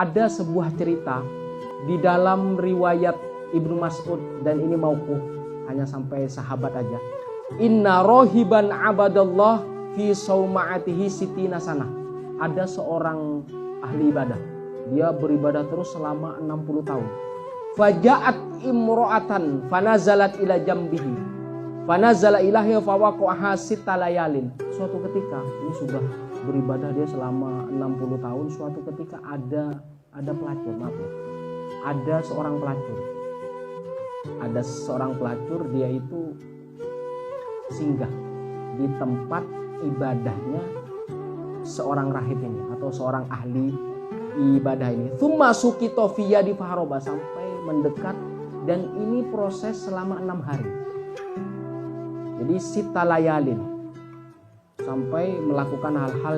ada sebuah cerita di dalam riwayat Ibnu Mas'ud, dan ini mauquf, hanya sampai sahabat aja. Inna rohiban abadallah fi sauma'atihi sitina sana. Ada seorang ahli ibadah, dia beribadah terus selama 60 tahun. Faja'at imro'atan fanazalat ila jambihi fanazala ilahi fawaqaha sita layalin. Suatu ketika, ini sudah beribadah dia selama 60 tahun, suatu ketika ada pelacur, maaf ya. Ada seorang pelacur, dia itu singgah di tempat ibadahnya seorang rahib ini atau seorang ahli ibadah ini. Tsumma sukito fi yadi faharoba, sampai mendekat, dan ini proses selama 6 hari. Jadi sita layalin, sampai melakukan hal-hal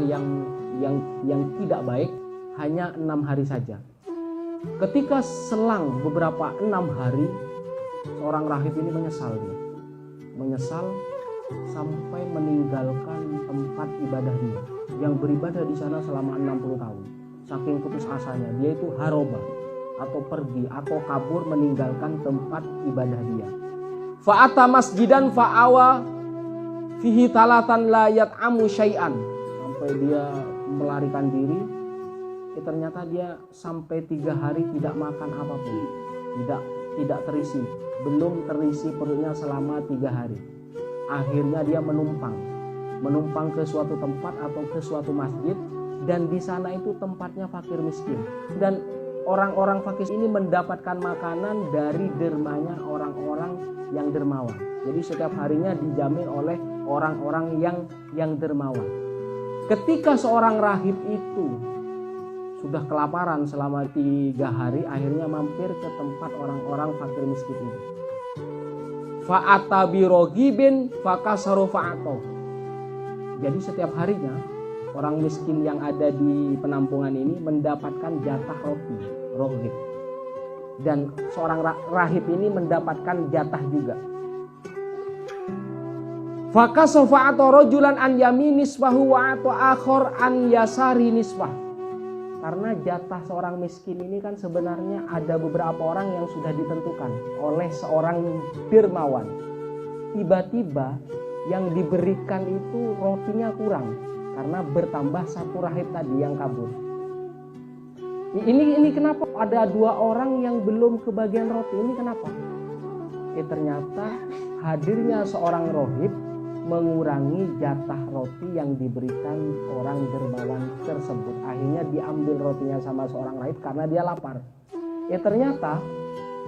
yang tidak baik hanya 6 hari saja. Ketika selang beberapa 6 hari, seorang rahib ini menyesal sampai meninggalkan tempat ibadah dia yang beribadah di sana selama 60 tahun. Saking putus asanya, dia itu haroba atau pergi atau kabur meninggalkan tempat ibadah dia. Fa'ata masjidan fa'awa fihi talatan la yat'amu syai'an, sampai dia melarikan diri. Ternyata dia sampai 3 hari tidak makan apapun, tidak terisi, belum terisi perutnya selama 3 hari. Akhirnya dia menumpang ke suatu tempat atau ke suatu masjid, dan di sana itu tempatnya fakir miskin, dan orang-orang fakir ini mendapatkan makanan dari dermanya orang-orang yang dermawan. Jadi setiap harinya dijamin oleh orang-orang yang dermawan. Ketika seorang rahib itu sudah kelaparan selama 3 hari, akhirnya mampir ke tempat orang-orang fakir miskin ini. Fa'ata birogibin fakasaru fa'ato. Jadi setiap harinya orang miskin yang ada di penampungan ini mendapatkan jatah roti, rogib. Dan seorang rahib ini mendapatkan jatah juga. Fakasaru fa'ato rojulan an yamin nisbahu wa'ato akhor an yasari nisbah. Karena jatah seorang miskin ini kan sebenarnya ada beberapa orang yang sudah ditentukan oleh seorang dermawan. Tiba-tiba yang diberikan itu rotinya kurang karena bertambah satu rahib tadi yang kabur. Ini kenapa ada 2 orang yang belum kebagian roti? Ini kenapa? Ternyata hadirnya seorang rahib mengurangi jatah roti yang diberikan orang dermawan tersebut. Akhirnya diambil rotinya sama seorang rahib karena dia lapar. Ternyata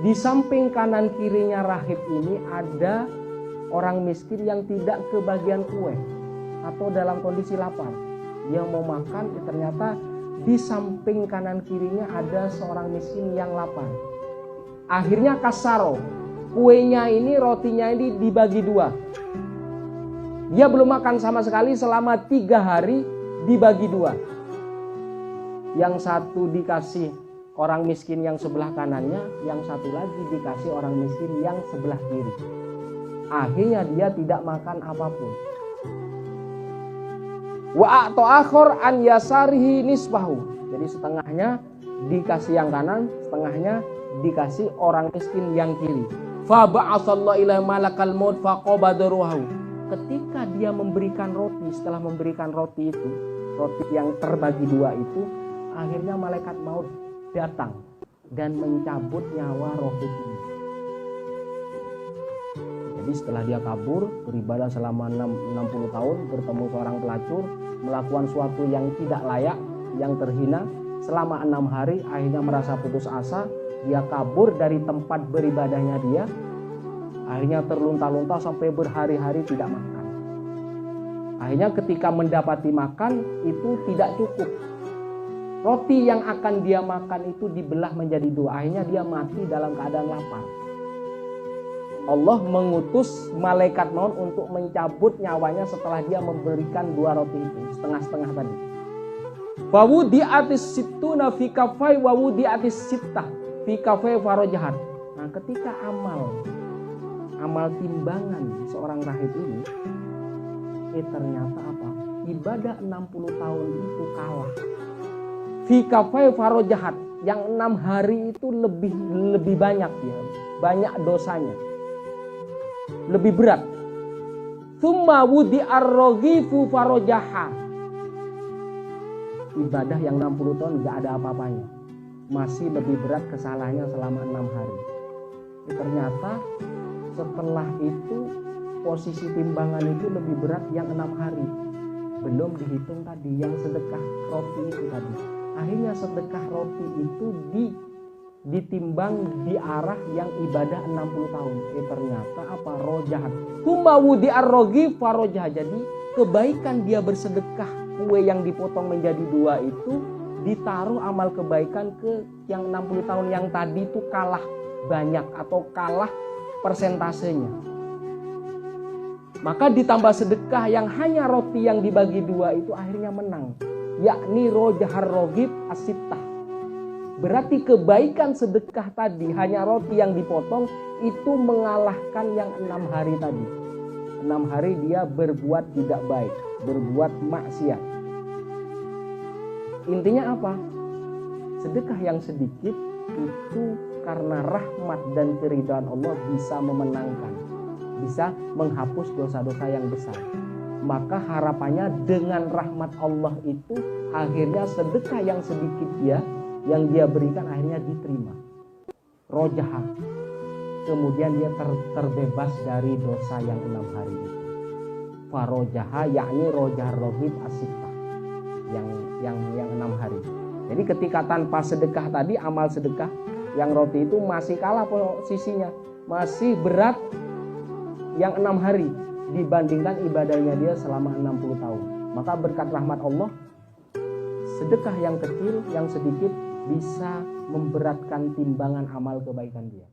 di samping kanan kirinya rahib ini ada orang miskin yang tidak kebagian kue atau dalam kondisi lapar. Dia mau makan, ternyata di samping kanan kirinya ada seorang miskin yang lapar. Akhirnya kasaro, kuenya ini, rotinya ini dibagi 2. Dia belum makan sama sekali selama 3 hari, dibagi 2. Yang satu dikasih orang miskin yang sebelah kanannya, yang satu lagi dikasih orang miskin yang sebelah kiri. Akhirnya dia tidak makan apapun. Wa a'to akhor an yasarihi nisbahu. Jadi setengahnya dikasih yang kanan, setengahnya dikasih orang miskin yang kiri. Fa ba'atsallahu ila malakal maut faqabada ruhahu. Ketika dia memberikan roti, setelah memberikan roti itu, roti yang terbagi 2 itu, akhirnya malaikat maut datang dan mencabut nyawa rahib ini. Jadi setelah dia kabur, beribadah selama 60 tahun, bertemu seorang pelacur, melakukan sesuatu yang tidak layak, yang terhina, selama 6 hari, akhirnya merasa putus asa, dia kabur dari tempat beribadahnya dia. Akhirnya terlunta-lunta sampai berhari-hari tidak makan. Akhirnya ketika mendapati makan itu tidak cukup. Roti yang akan dia makan itu dibelah menjadi 2. Akhirnya dia mati dalam keadaan lapar. Allah mengutus malaikat maut untuk mencabut nyawanya setelah dia memberikan 2 roti itu, setengah-setengah tadi. Wawudi'atis sittuna fi kafai wawudi'atis sittah fi kafai farajahat. Nah, ketika amal timbangan seorang rahib ini, ternyata apa? Ibadah 60 tahun itu kalah. fi kafai farojahat, yang 6 hari itu lebih banyak ya, banyak dosanya, lebih berat. Tsumma wudi ar-raghifu farojaha, ibadah yang 60 tahun nggak ada apa-apanya, masih lebih berat kesalahannya selama 6 hari. Ternyata setelah itu posisi timbangan itu lebih berat yang 6 hari. Belum dihitung tadi yang sedekah roti itu tadi. Akhirnya sedekah roti itu ditimbang di arah yang ibadah 60 tahun. Ternyata apa? Rojahat. Tsumma wudi ar-raghif farojah. Jadi kebaikan dia bersedekah kue yang dipotong menjadi 2 itu ditaruh amal kebaikan ke yang 60 tahun yang tadi itu kalah banyak atau kalah persentasenya. Maka ditambah sedekah yang hanya roti yang dibagi 2 itu akhirnya menang, yakni rojahar rogib asitah. Berarti kebaikan sedekah tadi hanya roti yang dipotong itu mengalahkan yang 6 hari tadi. 6 hari dia berbuat tidak baik, berbuat maksiat. Intinya apa? Sedekah yang sedikit itu karena rahmat dan keridhaan Allah bisa memenangkan, bisa menghapus dosa-dosa yang besar. Maka harapannya dengan rahmat Allah itu akhirnya sedekah yang sedikit yang dia berikan akhirnya diterima. Rojaha, kemudian dia terbebas dari dosa yang 6 hari itu. Farojaha yakni rojah rohib asita yang 6 hari. Jadi ketika tanpa sedekah tadi, amal sedekah yang roti itu masih kalah posisinya, masih berat yang 6 hari dibandingkan ibadahnya dia selama 60 tahun. Maka berkat rahmat Allah, sedekah yang kecil, yang sedikit bisa memberatkan timbangan amal kebaikan dia.